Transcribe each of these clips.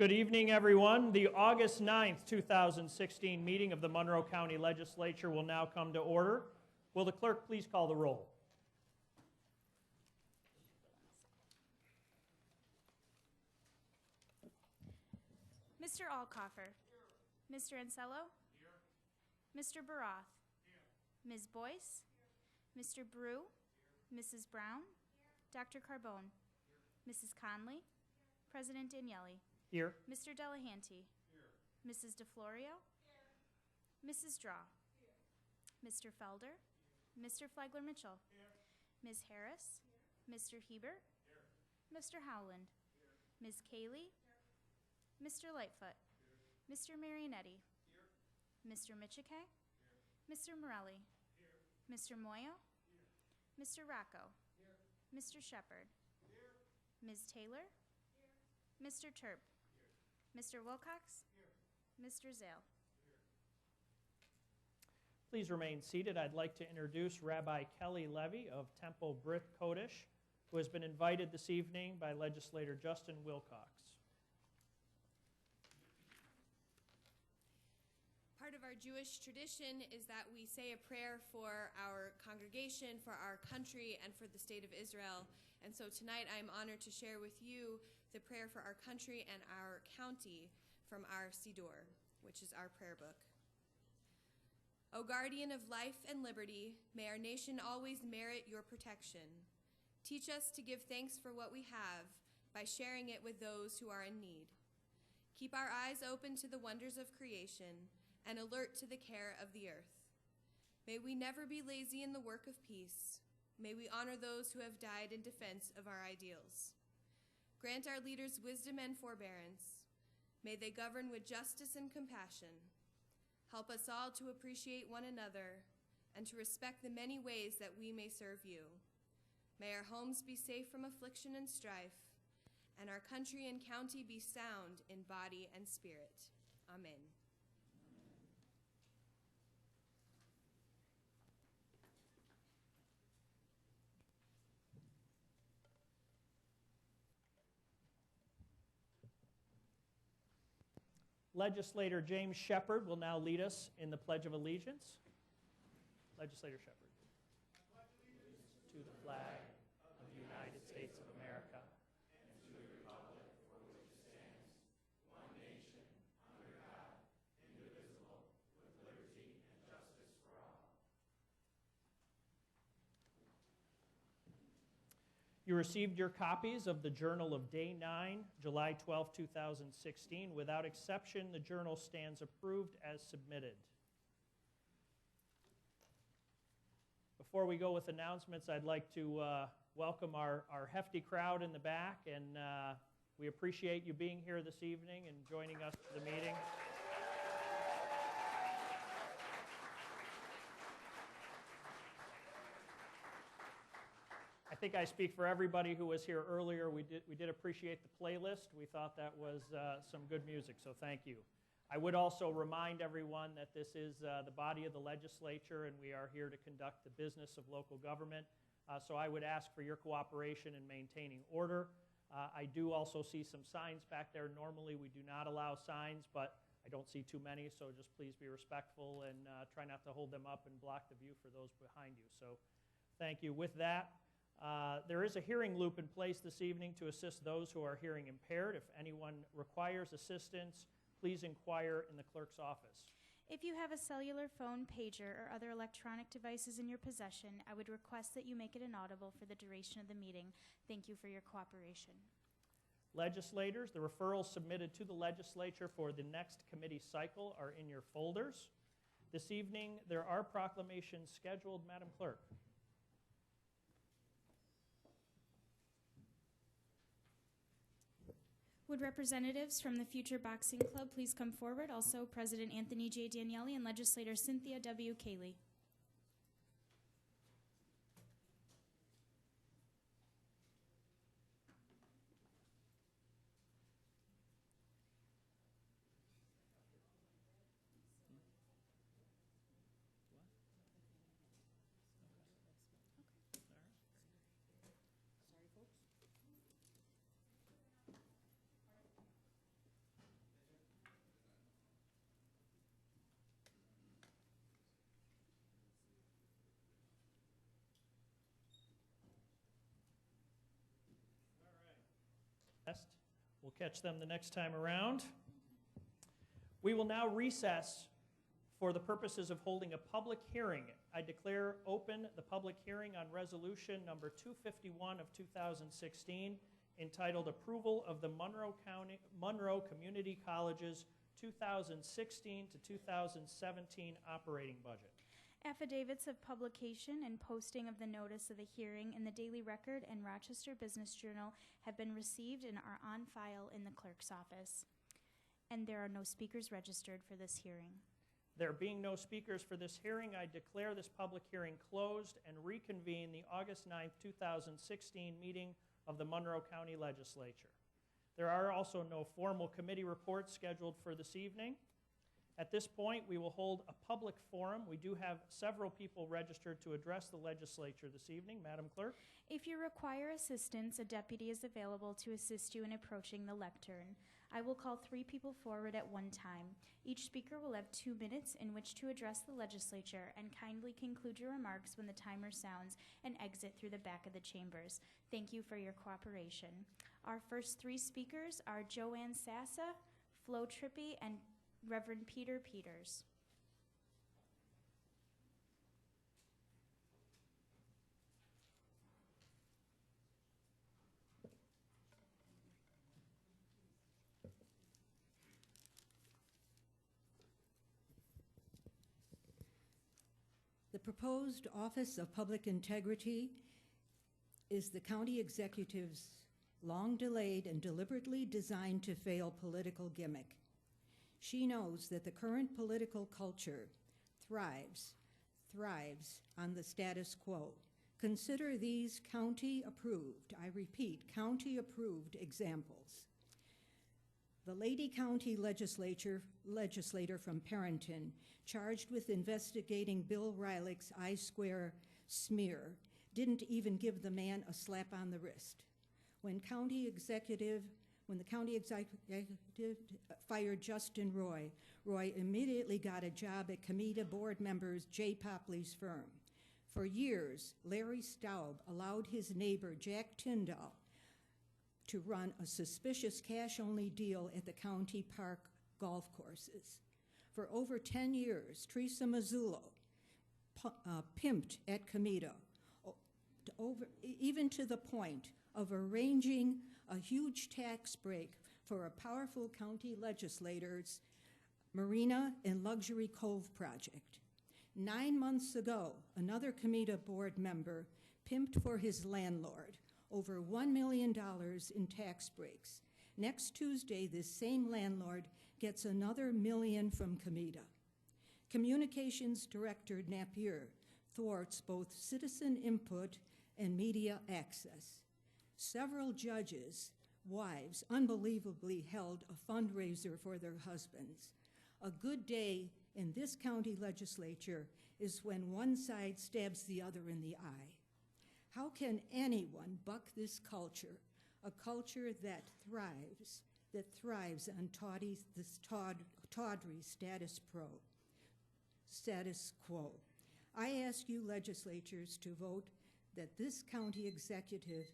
Good evening, everyone. The August 9th, 2016 meeting of the Monroe County Legislature will now come to order. Will the clerk please call the roll? Mr. Alcoffer. Here. Mr. Ansello. Here. Mr. Baroth. Here. Ms. Boyce. Here. Mr. Brew. Here. Mrs. Brown. Here. Dr. Carbone. Here. Mrs. Conley. Here. President Daniele. Here. Mr. Delahanty. Here. Mrs. DeFlorio. Here. Mrs. Draw. Here. Mr. Felder. Here. Mr. Flagler-Mitchell. Here. Ms. Harris. Here. Mr. Hebert. Here. Mr. Howland. Here. Ms. Cayley. Here. Mr. Lightfoot. Here. Mr. Marionetti. Here. Mr. Michike. Here. Mr. Morelli. Here. Mr. Moyo. Here. Mr. Rocco. Here. Mr. Shepard. Here. Ms. Taylor. Here. Mr. Terp. Mr. Wilcox? Here. Mr. Zale? Here. Please remain seated. I'd like to introduce Rabbi Kelly Levy of Temple Brit Kodesh, who has been invited this evening by Legislator Justin Wilcox. Part of our Jewish tradition is that we say a prayer for our congregation, for our country, and for the state of Israel. And so tonight I'm honored to share with you the prayer for our country and our county from our Siddur, which is our prayer book. O guardian of life and liberty, may our nation always merit your protection. Teach us to give thanks for what we have by sharing it with those who are in need. Keep our eyes open to the wonders of creation and alert to the care of the earth. May we never be lazy in the work of peace. May we honor those who have died in defense of our ideals. Grant our leaders wisdom and forbearance. May they govern with justice and compassion. Help us all to appreciate one another and to respect the many ways that we may serve you. May our homes be safe from affliction and strife, and our country and county be sound in body and spirit. Amen. Legislator James Shepard will now lead us in the Pledge of Allegiance. Legislator Shepard. I pledge allegiance to the flag of the United States of America and to the republic for which it stands, one nation, under God, indivisible, with liberty and justice for all. You received your copies of the Journal of Day 9, July 12, 2016. Without exception, the journal stands approved as submitted. Before we go with announcements, I'd like to welcome our hefty crowd in the back, and we appreciate you being here this evening and joining us for the meeting. I think I speak for everybody who was here earlier. We did appreciate the playlist. We thought that was some good music, so thank you. I would also remind everyone that this is the body of the legislature, and we are here to conduct the business of local government. So I would ask for your cooperation in maintaining order. I do also see some signs back there. Normally we do not allow signs, but I don't see too many, so just please be respectful and try not to hold them up and block the view for those behind you. So thank you. With that, there is a hearing loop in place this evening to assist those who are hearing impaired. If anyone requires assistance, please inquire in the clerk's office. If you have a cellular phone, pager, or other electronic devices in your possession, I would request that you make it inaudible for the duration of the meeting. Thank you for your cooperation. Legislators, the referrals submitted to the legislature for the next committee cycle are in your folders. This evening, there are proclamations scheduled. Madam Clerk. Would representatives from the Future Boxing Club please come forward? Also, President Anthony J. Daniele and Legislator Cynthia W. Cayley. We'll catch them the next time around. We will now recess for the purposes of holding a public hearing. I declare open the public hearing on resolution number 251 of 2016, entitled Approval of the Monroe Community College's 2016 to 2017 operating budget. Affidavits of publication and posting of the notice of the hearing in the Daily Record and Rochester Business Journal have been received and are on file in the clerk's office. And there are no speakers registered for this hearing. There being no speakers for this hearing, I declare this public hearing closed and reconvene the August 9th, 2016 meeting of the Monroe County Legislature. There are also no formal committee reports scheduled for this evening. At this point, we will hold a public forum. We do have several people registered to address the legislature this evening. Madam Clerk? If you require assistance, a deputy is available to assist you in approaching the lectern. I will call 3 people forward at one time. Each speaker will have 2 minutes in which to address the legislature, and kindly conclude your remarks when the timer sounds and exit through the back of the chambers. Thank you for your cooperation. Our first 3 speakers are Joanne Sassa, Flo Trippi, and Reverend Peter Peters. The proposed Office of Public Integrity is the county executive's long-delayed and deliberately designed to fail political gimmick. She knows that the current political culture thrives on the status quo. Consider these county-approved, I repeat, county-approved examples. The Lady County legislator from Parrington, charged with investigating Bill Rylick's I-Square smear, didn't even give the man a slap on the wrist. When the county executive fired Justin Roy, Roy immediately got a job at Comida board members Jay Popley's firm. For years, Larry Staub allowed his neighbor Jack Tyndall to run a suspicious cash-only deal at the county park golf courses. For over 10 years, Teresa Mazzullo pimped at Comida, even to the point of arranging a huge tax break for a powerful county legislator's Marina and Luxury Cove project. 9 months ago, another Comida board member pimped for his landlord over $1 million in tax breaks. Next Tuesday, this same landlord gets another $1 million from Comida. Communications Director Napier thwarts both citizen input and media access. Several judges' wives unbelievably held a fundraiser for their husbands. A good day in this county legislature is when one side stabs the other in the eye. How can anyone buck this culture, a culture that thrives on this tawdry status quo? I ask you legislatures to vote that this county executive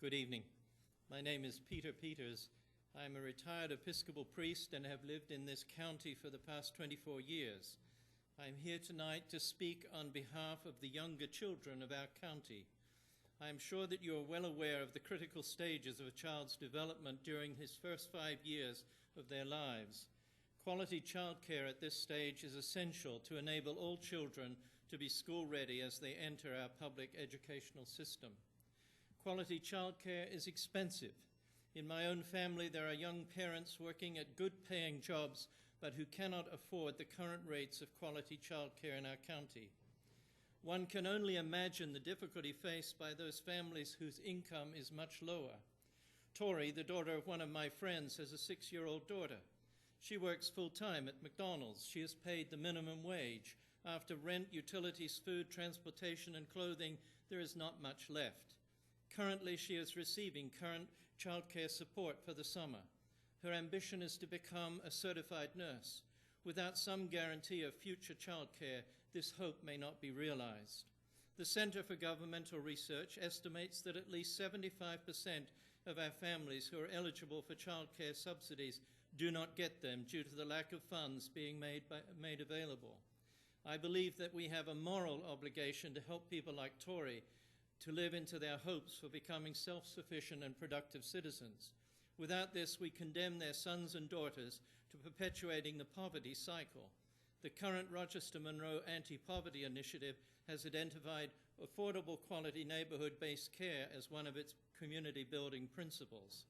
Good evening. My name is Peter Peters. I'm a retired Episcopal priest and have lived in this county for the past 24 years. I'm here tonight to speak on behalf of the younger children of our county. I am sure that you are well aware of the critical stages of a child's development during his first 5 years of their lives. Quality childcare at this stage is essential to enable all children to be school-ready as they enter our public educational system. Quality childcare is expensive. In my own family, there are young parents working at good-paying jobs, but who cannot afford the current rates of quality childcare in our county. One can only imagine the difficulty faced by those families whose income is much lower. Tori, the daughter of one of my friends, has a 6-year-old daughter. She works full-time at McDonald's. She is paid the minimum wage. After rent, utilities, food, transportation, and clothing, there is not much left. Currently, she is receiving current childcare support for the summer. Her ambition is to become a certified nurse. Without some guarantee of future childcare, this hope may not be realized. The Center for Governmental Research estimates that at least 75% of our families who are eligible for childcare subsidies do not get them due to the lack of funds being made available. I believe that we have a moral obligation to help people like Tori to live into their hopes for becoming self-sufficient and productive citizens. Without this, we condemn their sons and daughters to perpetuating the poverty cycle. The current Rochester Monroe Anti-Poverty Initiative has identified affordable quality neighborhood-based care as one of its community-building principles.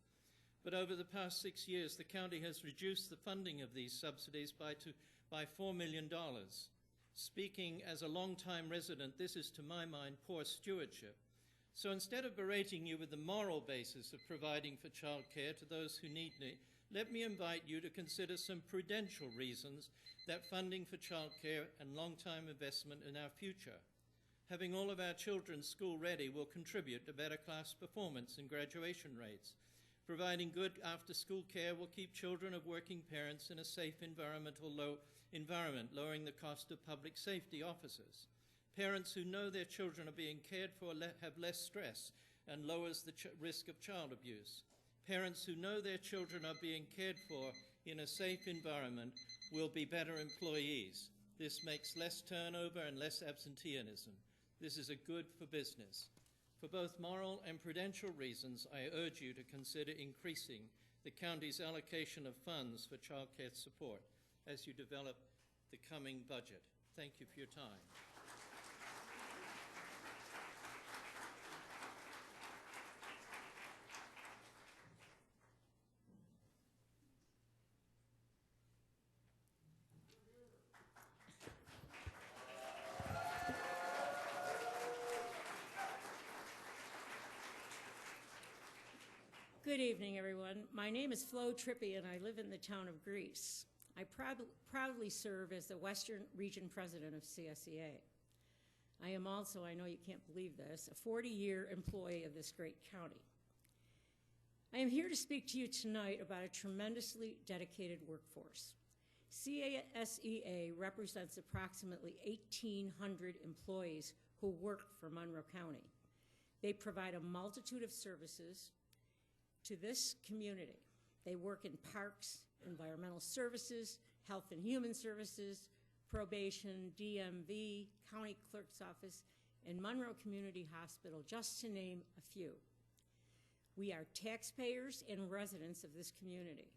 But over the past 6 years, the county has reduced the funding of these subsidies by $4 million. Speaking as a longtime resident, this is, to my mind, poor stewardship. So instead of berating you with the moral basis of providing for child care to those who need it, let me invite you to consider some prudential reasons that funding for child care and long-time investment in our future. Having all of our children school-ready will contribute to better class performance and graduation rates. Providing good after-school care will keep children of working parents in a safe environment, lowering the cost of public safety officers. Parents who know their children are being cared for have less stress and lowers the risk of child abuse. Parents who know their children are being cared for in a safe environment will be better employees. This makes less turnover and less absenteeism. This is a good for business. For both moral and prudential reasons, I urge you to consider increasing the county's allocation of funds for child care support as you develop the coming budget. Thank you for your time. Good evening, everyone. My name is Flo Trippi, and I live in the town of Greece. I proudly serve as the Western Region President of CSEA. I am also, I know you can't believe this, a 40-year employee of this great county. I am here to speak to you tonight about a tremendously dedicated workforce. CSEA represents approximately 1,800 employees who work for Monroe County. They provide a multitude of services to this community. They work in parks, environmental services, health and human services, probation, DMV, county clerk's office, and Monroe Community Hospital, just to name a few. We are taxpayers and residents of this community.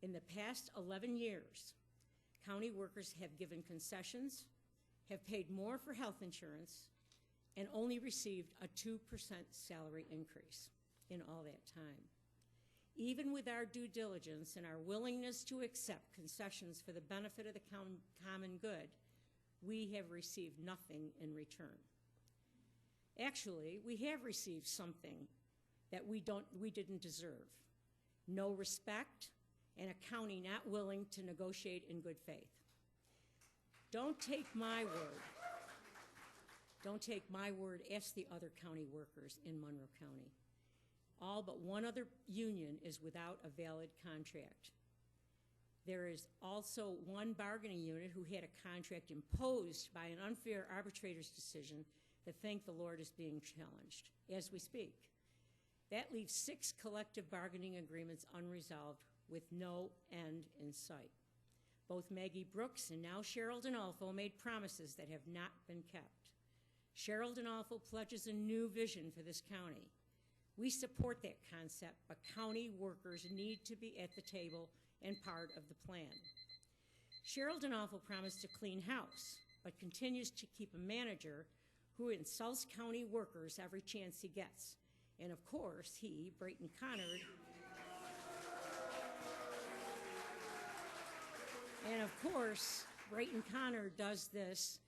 In the past 11 years, county workers have given concessions, have paid more for health insurance, and only received a 2% salary increase in all that time. Even with our due diligence and our willingness to accept concessions for the benefit of the common good, we have received nothing in return. Actually, we have received something that we didn't deserve. No respect and a county not willing to negotiate in good faith. Don't take my word. Don't take my word, ask the other county workers in Monroe County. All but one other union is without a valid contract. There is also one bargaining unit who had a contract imposed by an unfair arbitrator's decision that, thank the Lord, is being challenged as we speak. That leaves 6 collective bargaining agreements unresolved with no end in sight. Both Maggie Brooks and now Cheryl Donalfo made promises that have not been kept. Cheryl Donalfo pledges a new vision for this county. We support that concept, but county workers need to be at the table and part of the plan. Cheryl Donalfo promised to clean house, but continues to keep a manager who insults county workers every chance he gets. And of course, Brayton Connor does this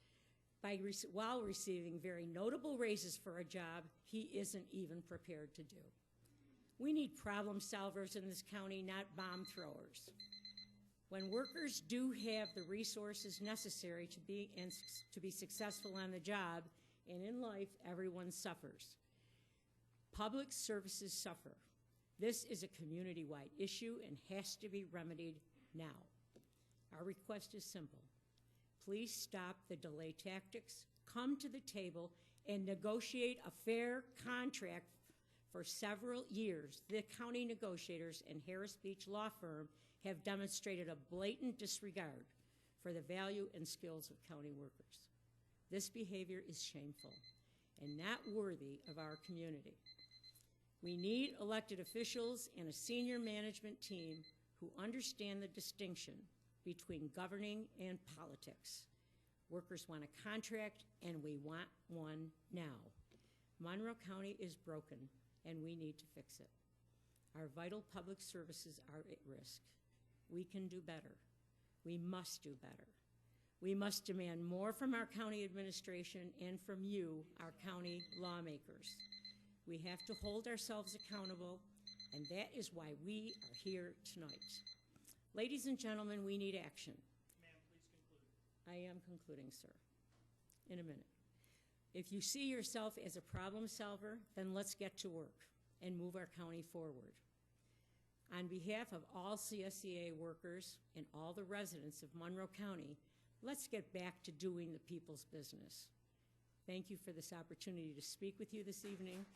while receiving very notable raises for a job he isn't even prepared to do. We need problem solvers in this county, not bomb throwers. When workers do have the resources necessary to be successful on the job and in life, everyone suffers. Public services suffer. This is a community-wide issue and has to be remedied now. Our request is simple. Please stop the delay tactics, come to the table, and negotiate a fair contract. For several years, the county negotiators and Harris Beach Law Firm have demonstrated a blatant disregard for the value and skills of county workers. This behavior is shameful and not worthy of our community. We need elected officials and a senior management team who understand the distinction between governing and politics. Workers want a contract, and we want one now. Monroe County is broken, and we need to fix it. Our vital public services are at risk. We can do better. We must do better. We must demand more from our county administration and from you, our county lawmakers. We have to hold ourselves accountable, and that is why we are here tonight. Ladies and gentlemen, we need action. Ma'am, please conclude. I am concluding, sir, in a minute. If you see yourself as a problem solver, then let's get to work and move our county forward. On behalf of all CSEA workers and all the residents of Monroe County, let's get back to doing the people's business. Thank you for this opportunity to speak with you this evening.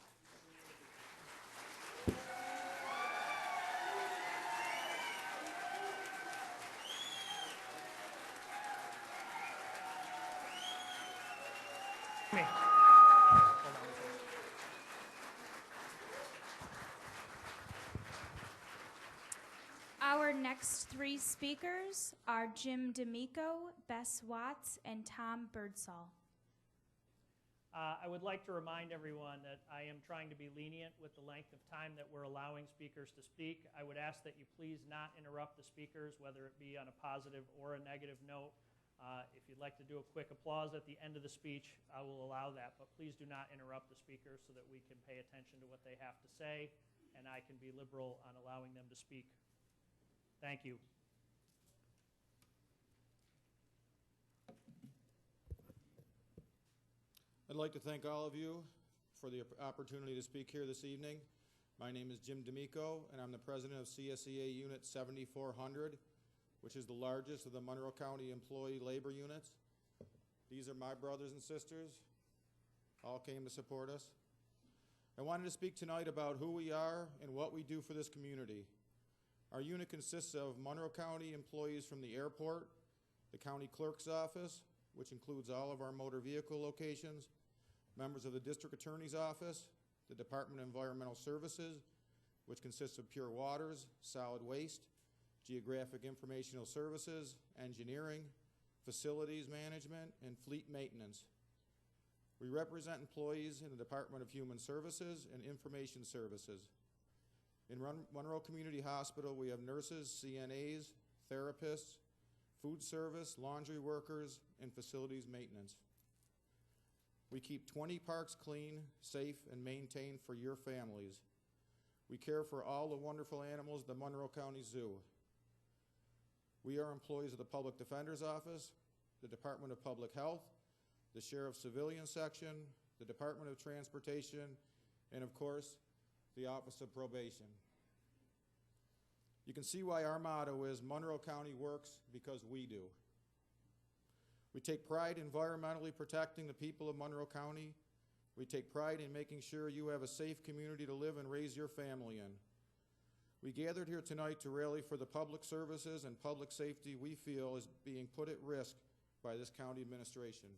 Me. Our next three speakers are Jim D'Amico, Bess Watts, and Tom Birdsall. I would like to remind everyone that I am trying to be lenient with the length of time that we're allowing speakers to speak. I would ask that you please not interrupt the speakers, whether it be on a positive or a negative note. If you'd like to do a quick applause at the end of the speech, I will allow that, but please do not interrupt the speakers so that we can pay attention to what they have to say, and I can be liberal on allowing them to speak. Thank you. I'd like to thank all of you for the opportunity to speak here this evening. My name is Jim D'Amico, and I'm the president of CSEA Unit 7400, which is the largest of the Monroe County employee labor units. These are my brothers and sisters, all came to support us. I wanted to speak tonight about who we are and what we do for this community. Our unit consists of Monroe County employees from the airport, the county clerk's office, which includes all of our motor vehicle locations, members of the district attorney's office, the Department of Environmental Services, which consists of pure waters, solid waste, geographic informational services, engineering, facilities management, and fleet maintenance. We represent employees in the Department of Human Services and Information Services. In Monroe Community Hospital, we have nurses, CNAs, therapists, food service, laundry workers, and facilities maintenance. We keep 20 parks clean, safe, and maintained for your families. We care for all the wonderful animals at the Monroe County Zoo. We are employees of the Public Defender's Office, the Department of Public Health, the Sheriff's Civilian Section, the Department of Transportation, and of course, the Office of Probation. You can see why our motto is Monroe County works because we do. We take pride in environmentally protecting the people of Monroe County. We take pride in making sure you have a safe community to live and raise your family in. We gathered here tonight to rally for the public services and public safety we feel is being put at risk by this county administration.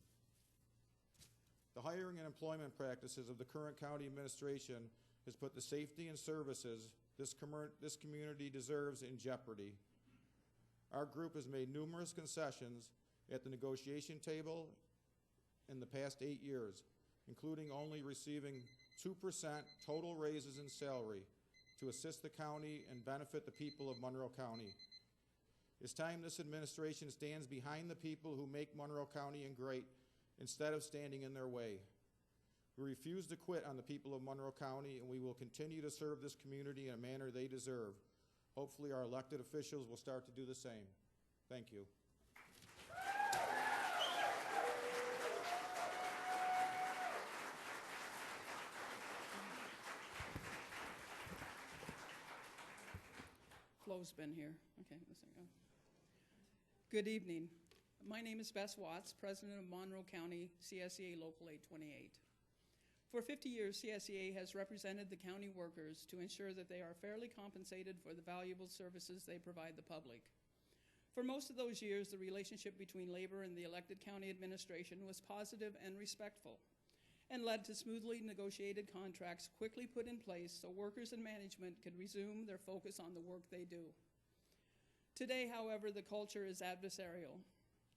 The hiring and employment practices of the current county administration has put the safety and services this community deserves in jeopardy. Our group has made numerous concessions at the negotiation table in the past 8 years, including only receiving 2% total raises in salary to assist the county and benefit the people of Monroe County. It's time this administration stands behind the people who make Monroe County great instead of standing in their way. We refuse to quit on the people of Monroe County, and we will continue to serve this community in a manner they deserve. Hopefully our elected officials will start to do the same. Thank you. Flo's been here. Okay, let's go. Good evening. My name is Bess Watts, President of Monroe County CSEA Local 828. For 50 years, CSEA has represented the county workers to ensure that they are fairly compensated for the valuable services they provide the public. For most of those years, the relationship between labor and the elected county administration was positive and respectful, and led to smoothly negotiated contracts quickly put in place so workers and management could resume their focus on the work they do. Today, however, the culture is adversarial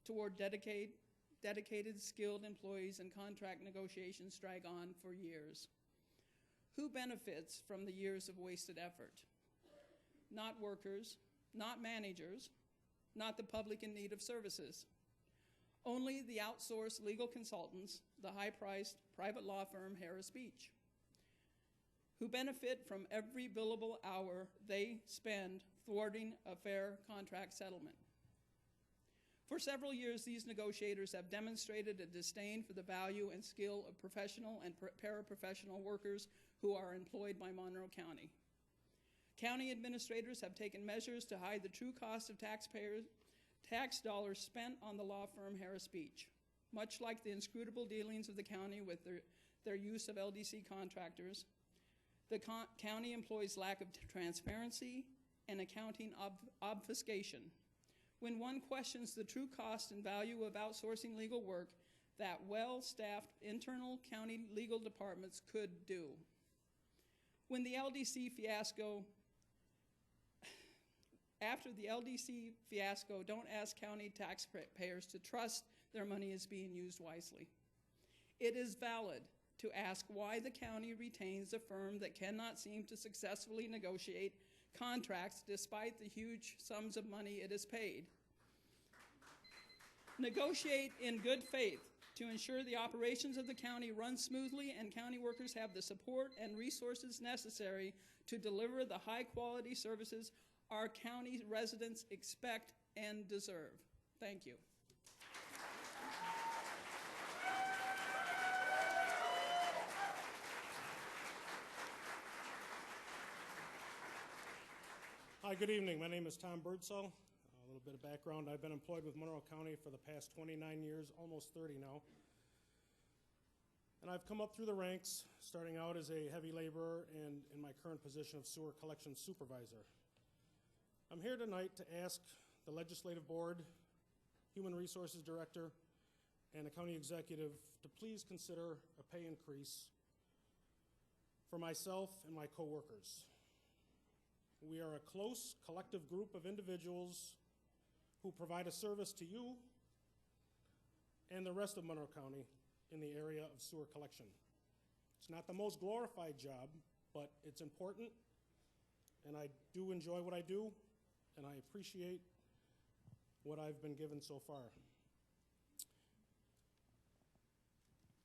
toward dedicated, skilled employees, and contract negotiations drag on for years. Who benefits from the years of wasted effort? Not workers, not managers, not the public in need of services. Only the outsourced legal consultants, the high-priced private law firm Harris Beach, who benefit from every billable hour they spend thwarting a fair contract settlement. For several years, these negotiators have demonstrated a disdain for the value and skill of professional and paraprofessional workers who are employed by Monroe County. County administrators have taken measures to hide the true cost of tax dollars spent on the law firm Harris Beach, much like the inscrutable dealings of the county with their use of LDC contractors. The county employs lack of transparency and accounting obfuscation. When one questions the true cost and value of outsourcing legal work that well-staffed internal county legal departments could do. After the LDC fiasco, don't ask county taxpayers to trust their money is being used wisely. It is valid to ask why the county retains a firm that cannot seem to successfully negotiate contracts despite the huge sums of money it has paid. Negotiate in good faith to ensure the operations of the county run smoothly and county workers have the support and resources necessary to deliver the high-quality services our county residents expect and deserve. Thank you. Hi, good evening. My name is Tom Birdsall. A little bit of background. I've been employed with Monroe County for the past 29 years, almost 30 now. And I've come up through the ranks, starting out as a heavy laborer and in my current position of sewer collection supervisor. I'm here tonight to ask the Legislative Board, Human Resources Director, and the County Executive to please consider a pay increase for myself and my coworkers. We are a close collective group of individuals who provide a service to you and the rest of Monroe County in the area of sewer collection. It's not the most glorified job, but it's important, and I do enjoy what I do, and I appreciate what I've been given so far.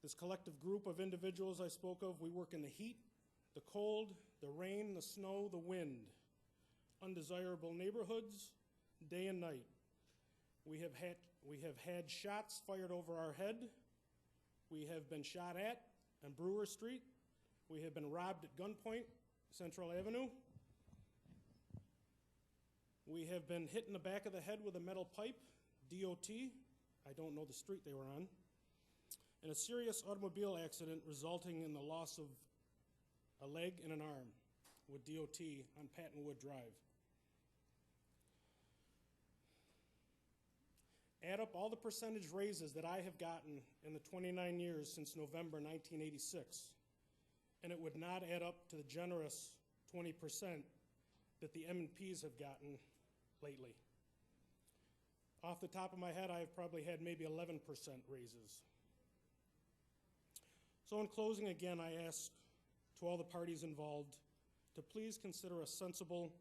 This collective group of individuals I spoke of, we work in the heat, the cold, the rain, the snow, the wind, undesirable neighborhoods, day and night. We have had shots fired over our head. We have been shot at on Brewer Street. We have been robbed at gunpoint, Central Avenue. We have been hit in the back of the head with a metal pipe, DOT. I don't know the street they were on. And a serious automobile accident resulting in the loss of a leg and an arm with DOT on Pattonwood Drive. Add up all the percentage raises that I have gotten in the 29 years since November 1986, and it would not add up to the generous 20% that the M&Ps have gotten lately. Off the top of my head, I've probably had maybe 11% raises. So in closing, again, I ask to all the parties involved to please consider a sensible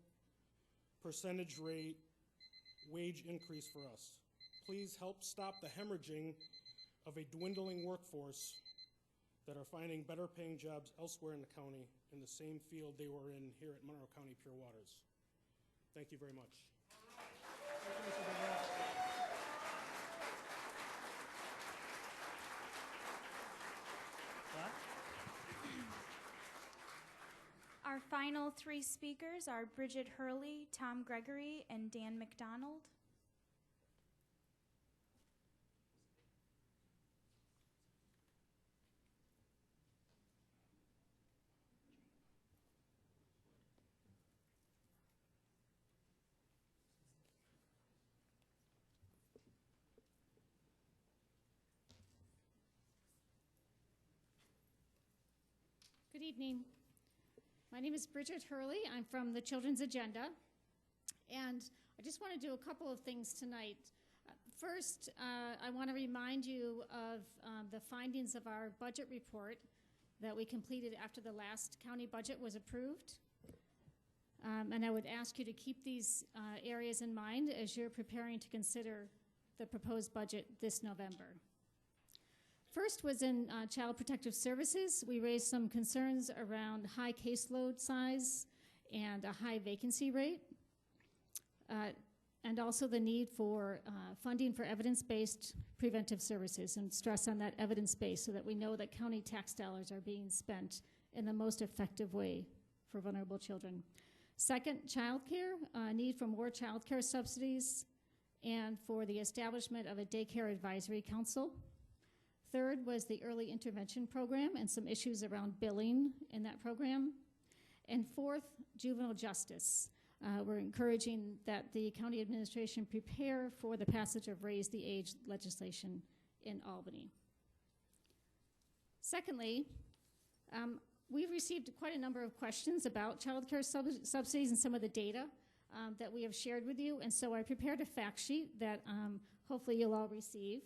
percentage rate wage increase for us. Please help stop the hemorrhaging of a dwindling workforce that are finding better paying jobs elsewhere in the county in the same field they were in here at Monroe County Pure Waters. Thank you very much. Our final three speakers are Bridget Hurley, Tom Gregory, and Dan McDonald. Good evening. My name is Bridget Hurley. I'm from the Children's Agenda, and I just want to do a couple of things tonight. First, I want to remind you of the findings of our budget report that we completed after the last county budget was approved. And I would ask you to keep these areas in mind as you're preparing to consider the proposed budget this November. First was in Child Protective Services. We raised some concerns around high caseload size and a high vacancy rate, and also the need for funding for evidence-based preventive services, and stress on that evidence-based so that we know that county tax dollars are being spent in the most effective way for vulnerable children. Second, childcare, need for more childcare subsidies and for the establishment of a daycare advisory council. Third was the early intervention program and some issues around billing in that program. And fourth, juvenile justice. We're encouraging that the county administration prepare for the passage of raise the age legislation in Albany. Secondly, we've received quite a number of questions about child care subsidies and some of the data that we have shared with you. And so I prepared a fact sheet that hopefully you'll all receive.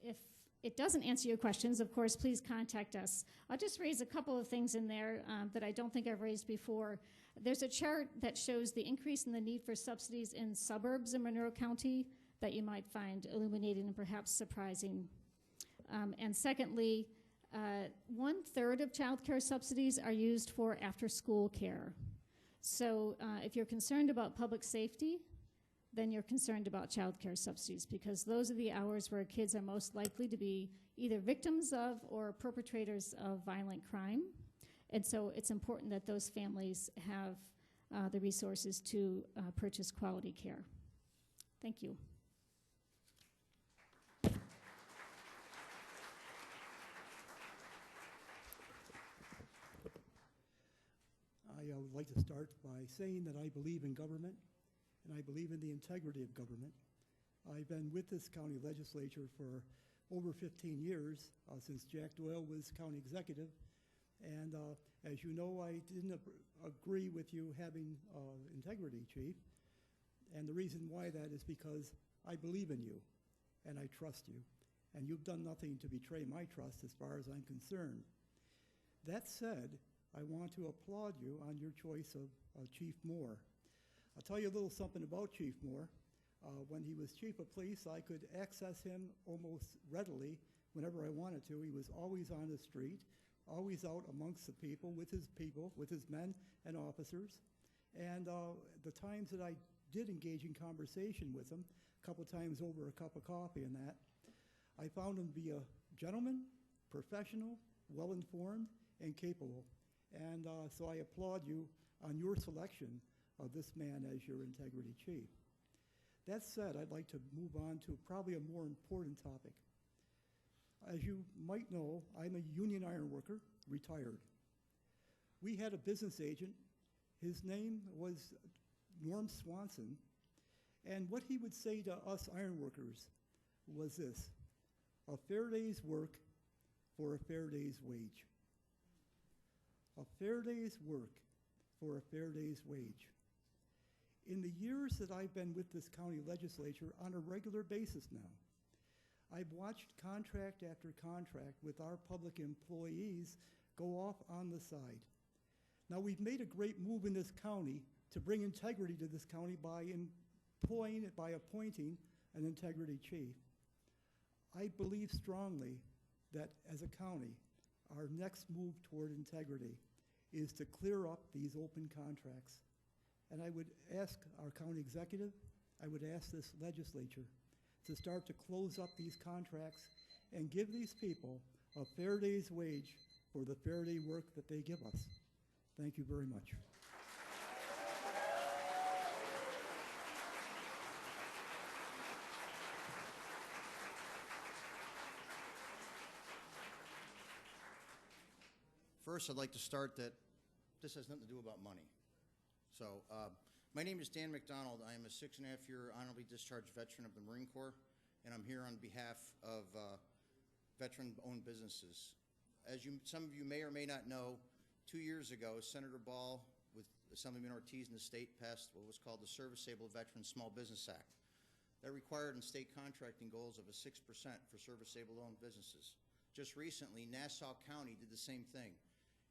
If it doesn't answer your questions, of course, please contact us. I'll just raise a couple of things in there that I don't think I've raised before. There's a chart that shows the increase in the need for subsidies in suburbs in Monroe County that you might find illuminating and perhaps surprising. And secondly, 1/3 of child care subsidies are used for after-school care. So if you're concerned about public safety, then you're concerned about child care subsidies, because those are the hours where kids are most likely to be either victims of or perpetrators of violent crime. And so it's important that those families have the resources to purchase quality care. Thank you. I would like to start by saying that I believe in government, and I believe in the integrity of government. I've been with this county legislature for over 15 years, since Jack Doyle was county executive. And as you know, I didn't agree with you having integrity, Chief. And the reason why that is because I believe in you, and I trust you. And you've done nothing to betray my trust as far as I'm concerned. That said, I want to applaud you on your choice of Chief Moore. I'll tell you a little something about Chief Moore. When he was Chief of Police, I could access him almost readily whenever I wanted to. He was always on the street, always out amongst the people, with his men and officers. And the times that I did engage in conversation with him, a couple times over a cup of coffee and that, I found him to be a gentleman, professional, well-informed, and capable. And so I applaud you on your selection of this man as your integrity chief. That said, I'd like to move on to probably a more important topic. As you might know, I'm a union iron worker, retired. We had a business agent. His name was Norm Swanson, and what he would say to us iron workers was this: a fair day's work for a fair day's wage. A fair day's work for a fair day's wage. In the years that I've been with this county legislature on a regular basis now, I've watched contract after contract with our public employees go off on the side. Now, we've made a great move in this county to bring integrity to this county by appointing an integrity chief. I believe strongly that as a county, our next move toward integrity is to clear up these open contracts. And I would ask our county executive, I would ask this legislature to start to close up these contracts and give these people a fair day's wage for the fair day work that they give us. Thank you very much. First, I'd like to start that this has nothing to do about money. So, my name is Dan McDonald. I am a 6.5-year honorably discharged veteran of the Marine Corps, and I'm here on behalf of veteran-owned businesses. As some of you may or may not know, 2 years ago, Senator Ball, with Assemblyman Ortiz in the state, passed what was called the Service-Able Veteran Small Business Act. That required in state contracting goals of a 6% for service-able owned businesses. Just recently, Nassau County did the same thing.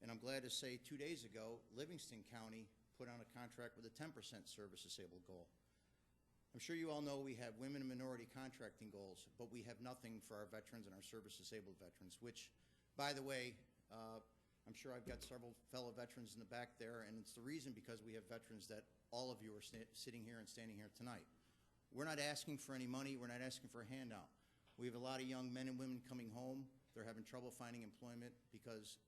And I'm glad to say 2 days ago, Livingston County put on a contract with a 10% service-disabled goal. I'm sure you all know we have women and minority contracting goals, but we have nothing for our veterans and our service-disabled veterans, which, by the way, I'm sure I've got several fellow veterans in the back there, and it's the reason because we have veterans that all of you are sitting here and standing here tonight. We're not asking for any money. We're not asking for a handout. We have a lot of young men and women coming home. They're having trouble finding employment because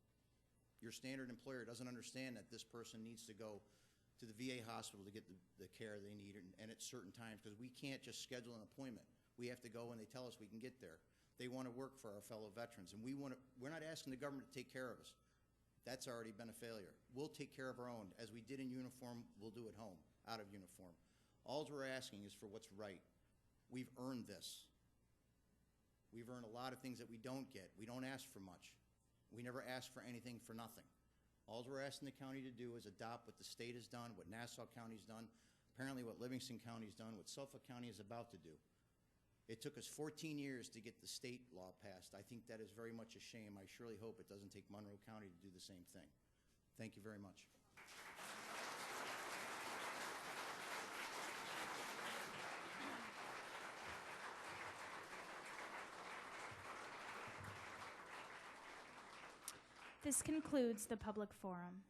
your standard employer doesn't understand that this person needs to go to the VA hospital to get the care they need, and at certain times, because we can't just schedule an appointment. We have to go when they tell us we can get there. They want to work for our fellow veterans, and we're not asking the government to take care of us. That's already been a failure. We'll take care of our own. As we did in uniform, we'll do at home, out of uniform. All we're asking is for what's right. We've earned this. We've earned a lot of things that we don't get. We don't ask for much. We never ask for anything for nothing. All we're asking the county to do is adopt what the state has done, what Nassau County's done, apparently what Livingston County's done, what Suffolk County is about to do. It took us 14 years to get the state law passed. I think that is very much a shame. I surely hope it doesn't take Monroe County to do the same thing. Thank you very much. This concludes the public forum.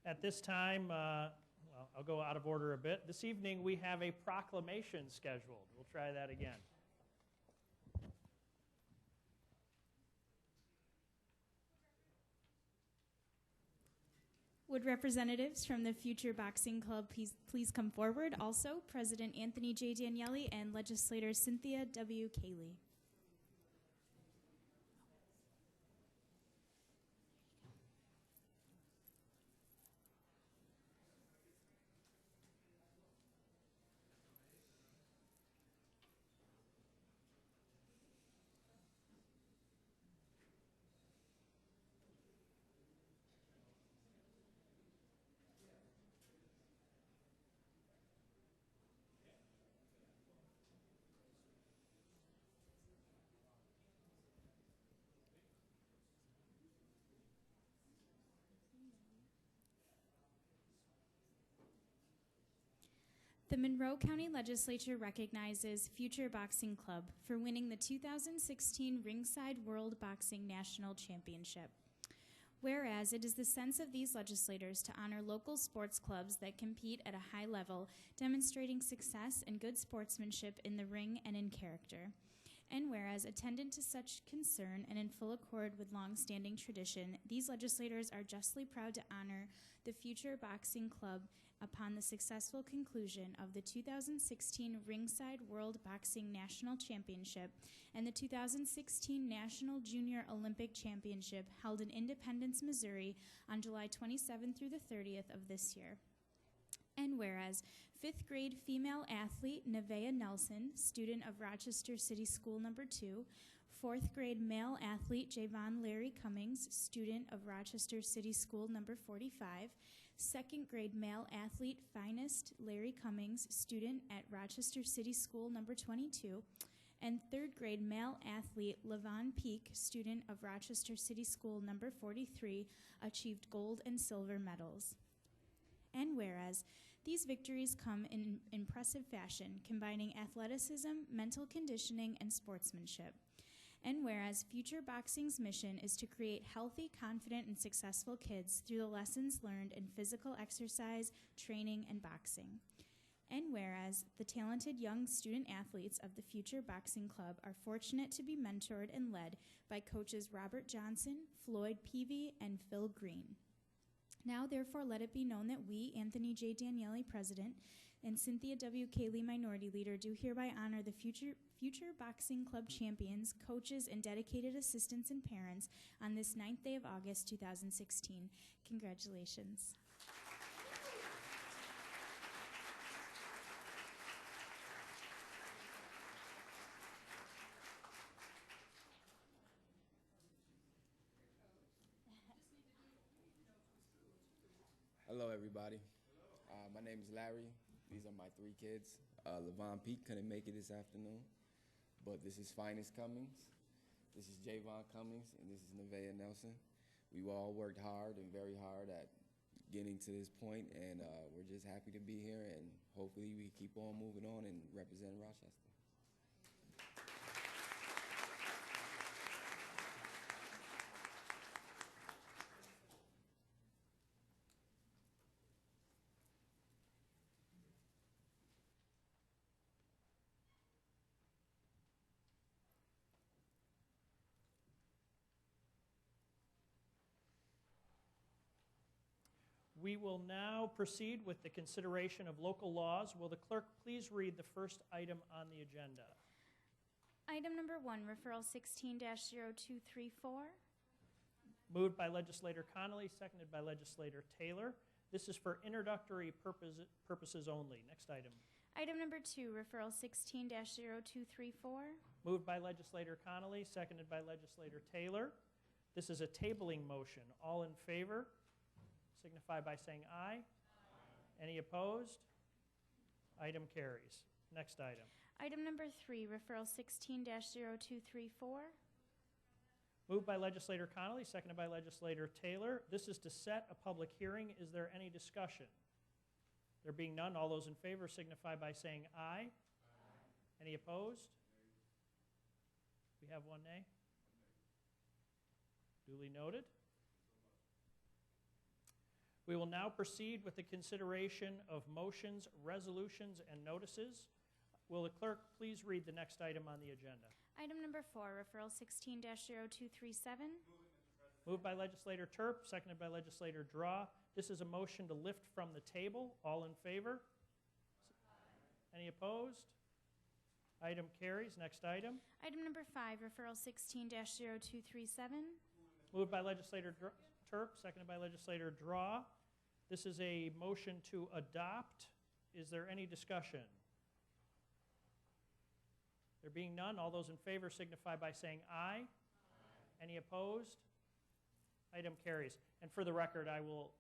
At this time, well, I'll go out of order a bit. This evening, we have a proclamation scheduled. We'll try that again. Would representatives from the Future Boxing Club please come forward? Also, President Anthony J. Daniele and Legislator Cynthia W. Cayley. The Monroe County Legislature recognizes Future Boxing Club for winning the 2016 Ringside World Boxing National Championship. Whereas it is the sense of these legislators to honor local sports clubs that compete at a high level, demonstrating success and good sportsmanship in the ring and in character. And whereas, attendant to such concern and in full accord with long-standing tradition, these legislators are justly proud to honor the Future Boxing Club upon the successful conclusion of the 2016 Ringside World Boxing National Championship and the 2016 National Junior Olympic Championship held in Independence, Missouri on July 27th through the 30th of this year. And whereas 5th grade female athlete Nevaeh Nelson, student of Rochester City School No. 2, 4th grade male athlete Javon Larry Cummings, student of Rochester City School No. 45, 2nd grade male athlete Finest Larry Cummings, student at Rochester City School No. 22, and 3rd grade male athlete Levon Peak, student of Rochester City School No. 43, achieved gold and silver medals. And whereas these victories come in impressive fashion, combining athleticism, mental conditioning, and sportsmanship. And whereas Future Boxing's mission is to create healthy, confident, and successful kids through the lessons learned in physical exercise, training, and boxing. And whereas the talented young student athletes of the Future Boxing Club are fortunate to be mentored and led by coaches Robert Johnson, Floyd Peavy, and Phil Green. Now, therefore, let it be known that we, Anthony J. Daniele, President, and Cynthia W. Cayley, Minority Leader, do hereby honor the Future Boxing Club champions, coaches, and dedicated assistants and parents on this 9th day of August, 2016. Congratulations. Hello, everybody. My name is Larry. These are my 3 kids. Levon Pete couldn't make it this afternoon, but this is Finest Cummings, this is Javon Cummings, and this is Nevaeh Nelson. We've all worked hard and very hard at getting to this point, and we're just happy to be here, and hopefully we keep on moving on and represent Rochester. We will now proceed with the consideration of local laws. Will the clerk please read the first item on the agenda? Item number 1, referral 16-0234. Moved by Legislator Connolly, seconded by Legislator Taylor. This is for introductory purposes only. Next item. Item number 2, referral 16-0234. Moved by Legislator Connolly, seconded by Legislator Taylor. This is a tabling motion. All in favor signify by saying aye. Any opposed? Item carries. Next item. Item number 3, referral 16-0234. Moved by Legislator Connolly, seconded by Legislator Taylor. This is to set a public hearing. Is there any discussion? There being none, all those in favor signify by saying aye. Any opposed? We have 1 nay. Duly noted. We will now proceed with the consideration of motions, resolutions, and notices. Will the clerk please read the next item on the agenda? Item number 4, referral 16-0237. Moved by Legislator Turp, seconded by Legislator Draw. This is a motion to lift from the table. All in favor? Any opposed? Item carries. Next item. Item number 5, referral 16-0237. Moved by Legislator Turp, seconded by Legislator Draw. This is a motion to adopt. Is there any discussion? There being none, all those in favor signify by saying aye. Any opposed? Item carries. And for the record, I will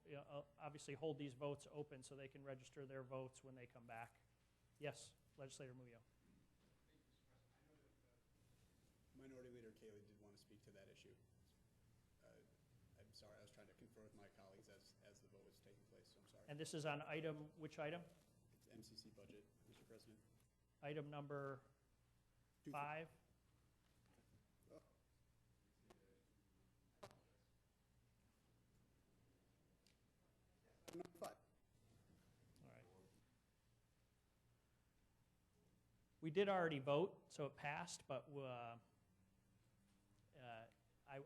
obviously hold these votes open so they can register their votes when they come back. Yes, Legislator Muyo. Minority Leader Cayley did want to speak to that issue. I'm sorry, I was trying to confer with my colleagues as the vote was taking place, so I'm sorry. And this is on item, which item? It's MCC budget, Mr. President. Item number 5. Oh. Number 5. All right. We did already vote, so it passed, but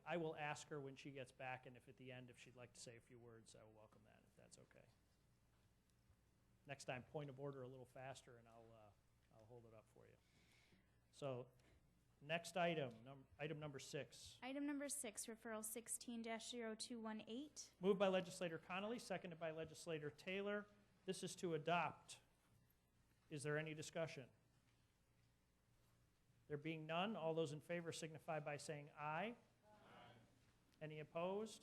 I will ask her when she gets back, and if at the end, if she'd like to say a few words, I will welcome that, if that's okay. Next time, point of order a little faster, and I'll hold it up for you. So, next item, item number 6. Item number 6, referral 16-0218. Moved by Legislator Connolly, seconded by Legislator Taylor. This is to adopt. Is there any discussion? There being none, all those in favor signify by saying aye. Any opposed?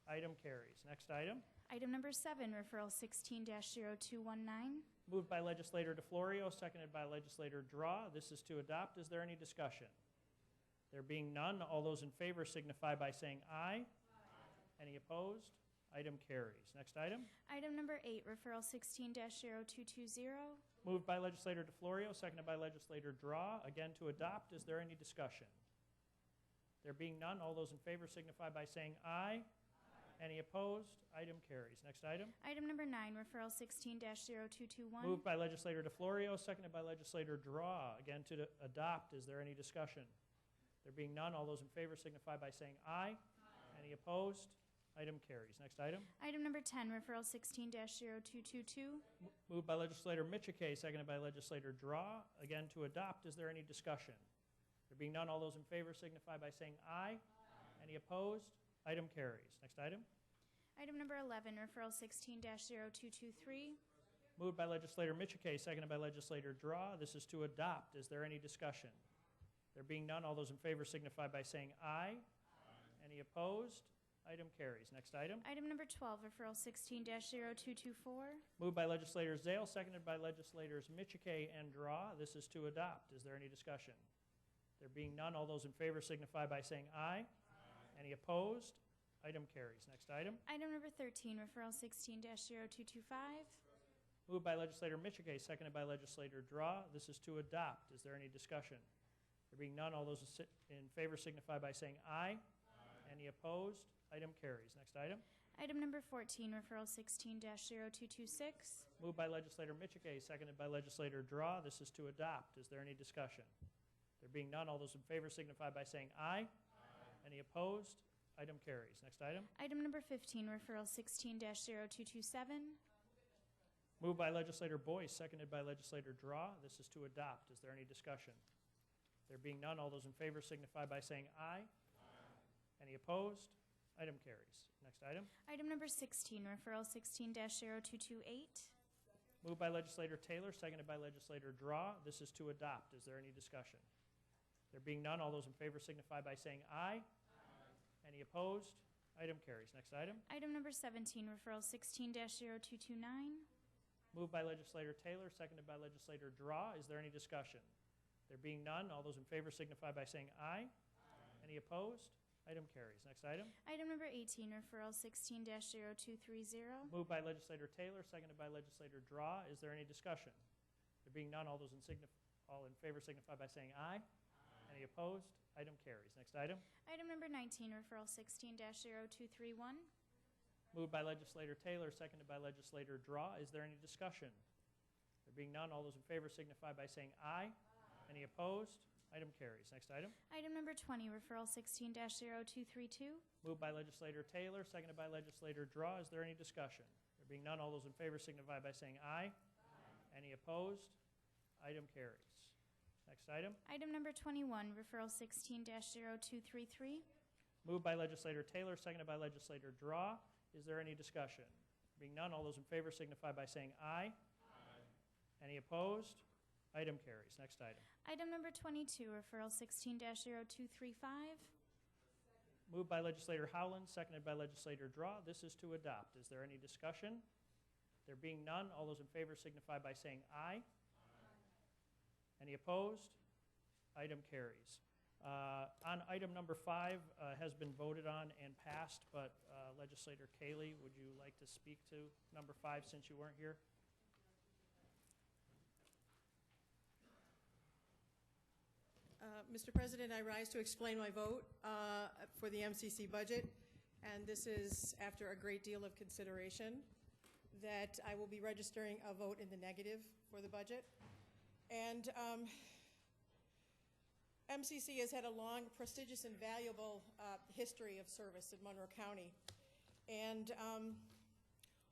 Item carries. Next item. Item number 7, referral 16-0219. Moved by Legislator DeFlorio, seconded by Legislator Draw. This is to adopt. Is there any discussion? There being none, all those in favor signify by saying aye. Any opposed? Item carries. Next item. Item number 8, referral 16-0220. Moved by Legislator DeFlorio, seconded by Legislator Draw. Again, to adopt. Is there any discussion? There being none, all those in favor signify by saying aye. Any opposed? Item carries. Next item. Item number 9, referral 16-0221. Moved by legislator DeFlorio, seconded by legislator Draw. Again, to adopt. Is there any discussion? There being none, all those in favor signify by saying aye. Any opposed? Item carries. Next item. Item number 10, referral 16-0222. Moved by legislator Michike, seconded by legislator Draw. Again, to adopt. Is there any discussion? There being none, all those in favor signify by saying aye. Any opposed? Item carries. Next item. Item number 11, referral 16-0223. Moved by legislator Michike, seconded by legislator Draw. This is to adopt. Is there any discussion? There being none, all those in favor signify by saying aye. Any opposed? Item carries. Next item. Item number 12, referral 16-0224. Moved by legislator Zale, seconded by legislators Michike and Draw. This is to adopt. Is there any discussion? There being none, all those in favor signify by saying aye. Any opposed? Item carries. Next item. Item number 13, referral 16-0225. Moved by legislator Michike, seconded by legislator Draw. This is to adopt. Is there any discussion? There being none, all those in favor signify by saying aye. Any opposed? Item carries. Next item. Item number 14, referral 16-0226. Moved by legislator Michike, seconded by legislator Draw. This is to adopt. Is there any discussion? There being none, all those in favor signify by saying aye. Any opposed? Item carries. Next item. Item number 15, referral 16-0227. Moved by legislator Boyce, seconded by legislator Draw. This is to adopt. Is there any discussion? There being none, all those in favor signify by saying aye. Any opposed? Item carries. Next item. Item number 16, referral 16-0228. Moved by legislator Taylor, seconded by legislator Draw. This is to adopt. Is there any discussion? There being none, all those in favor signify by saying aye. Any opposed? Item carries. Next item. Item number 17, referral 16-0229. Moved by legislator Taylor, seconded by legislator Draw. Is there any discussion? There being none, all those in favor signify by saying aye. Any opposed? Item carries. Next item. Item number 18, referral 16-0230. Moved by legislator Taylor, seconded by legislator Draw. Is there any discussion? There being none, all those all in favor signify by saying aye. Any opposed? Item carries. Next item. Item number 19, referral 16-0231. Moved by legislator Taylor, seconded by legislator Draw. Is there any discussion? There being none, all those in favor signify by saying aye. Any opposed? Item carries. Next item. Item number 20, referral 16-0232. Moved by legislator Taylor, seconded by legislator Draw. Is there any discussion? There being none, all those in favor signify by saying aye. Any opposed? Item carries. Next item. Item number 21, referral 16-0233. Moved by legislator Taylor, seconded by legislator Draw. Is there any discussion? Being none, all those in favor signify by saying aye. Any opposed? Item carries. Next item. Item number 22, referral 16-0235. Moved by legislator Howland, seconded by legislator Draw. This is to adopt. Is there any discussion? There being none, all those in favor signify by saying aye. Any opposed? Item carries. On item number 5 has been voted on and passed, but legislator Cayley, would you like to speak to number 5 since you weren't here? Mr. President, I rise to explain my vote for the MCC budget, and this is after a great deal of consideration that I will be registering a vote in the negative for the budget. And MCC has had a long, prestigious, and valuable history of service in Monroe County. And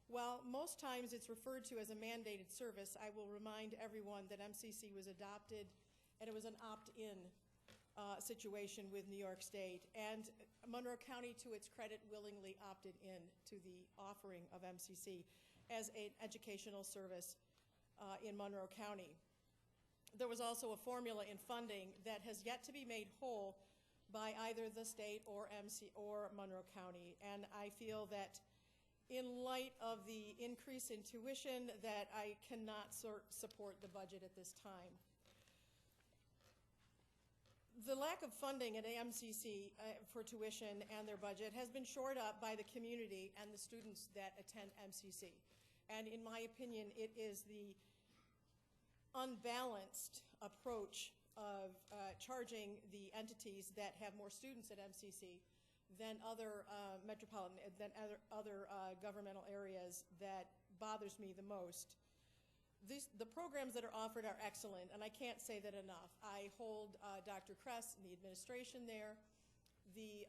while most times it's referred to as a mandated service, I will remind everyone that MCC was adopted and it was an opt-in situation with New York State. And Monroe County, to its credit, willingly opted in to the offering of MCC as an educational service in Monroe County. There was also a formula in funding that has yet to be made whole by either the state or Monroe County. And I feel that in light of the increase in tuition that I cannot support the budget at this time. The lack of funding at AMCC for tuition and their budget has been shored up by the community and the students that attend MCC. And in my opinion, it is the unbalanced approach of charging the entities that have more students at MCC than other governmental areas that bothers me the most. The programs that are offered are excellent, and I can't say that enough. I hold Dr. Kress and the administration there, the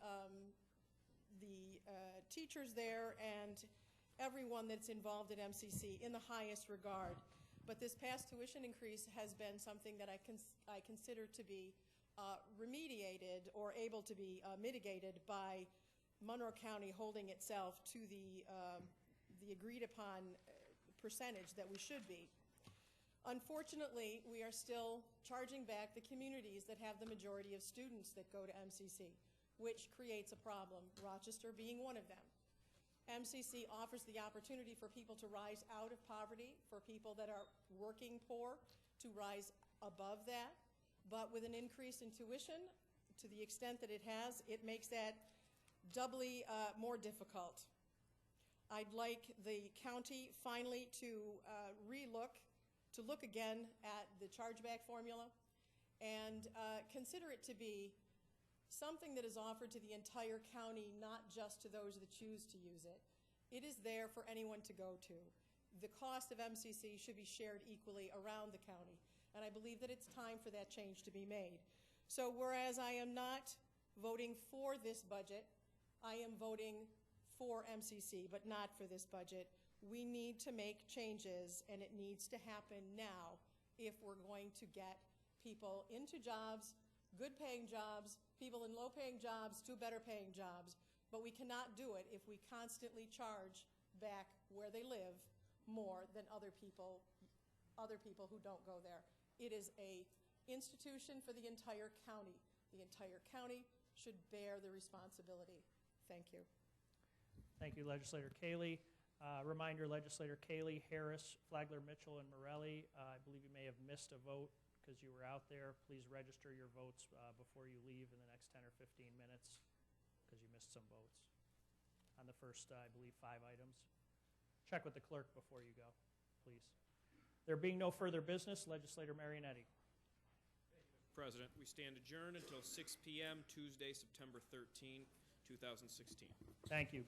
teachers there, and everyone that's involved at MCC in the highest regard. But this past tuition increase has been something that I consider to be remediated or able to be mitigated by Monroe County holding itself to the agreed upon percentage that we should be. Unfortunately, we are still charging back the communities that have the majority of students that go to MCC, which creates a problem, Rochester being one of them. MCC offers the opportunity for people to rise out of poverty, for people that are working poor to rise above that, but with an increase in tuition, to the extent that it has, it makes that doubly more difficult. I'd like the county finally to look again at the chargeback formula and consider it to be something that is offered to the entire county, not just to those that choose to use it. It is there for anyone to go to. The cost of MCC should be shared equally around the county, and I believe that it's time for that change to be made. So whereas I am not voting for this budget, I am voting for MCC, but not for this budget. We need to make changes, and it needs to happen now if we're going to get people into jobs, good-paying jobs, people in low-paying jobs to better-paying jobs. But we cannot do it if we constantly charge back where they live more than other people who don't go there. It is an institution for the entire county. The entire county should bear the responsibility. Thank you. Thank you, Legislator Cayley. Reminder, Legislator Cayley, Harris, Flagler, Mitchell, and Morelli, I believe you may have missed a vote because you were out there. Please register your votes before you leave in the next 10 or 15 minutes because you missed some votes on the first, I believe, 5 items. Check with the clerk before you go, please. There being no further business, Legislator Marianetti. Thank you, Mr. President. We stand adjourned until 6 p.m. Tuesday, September 13, 2016. Thank you.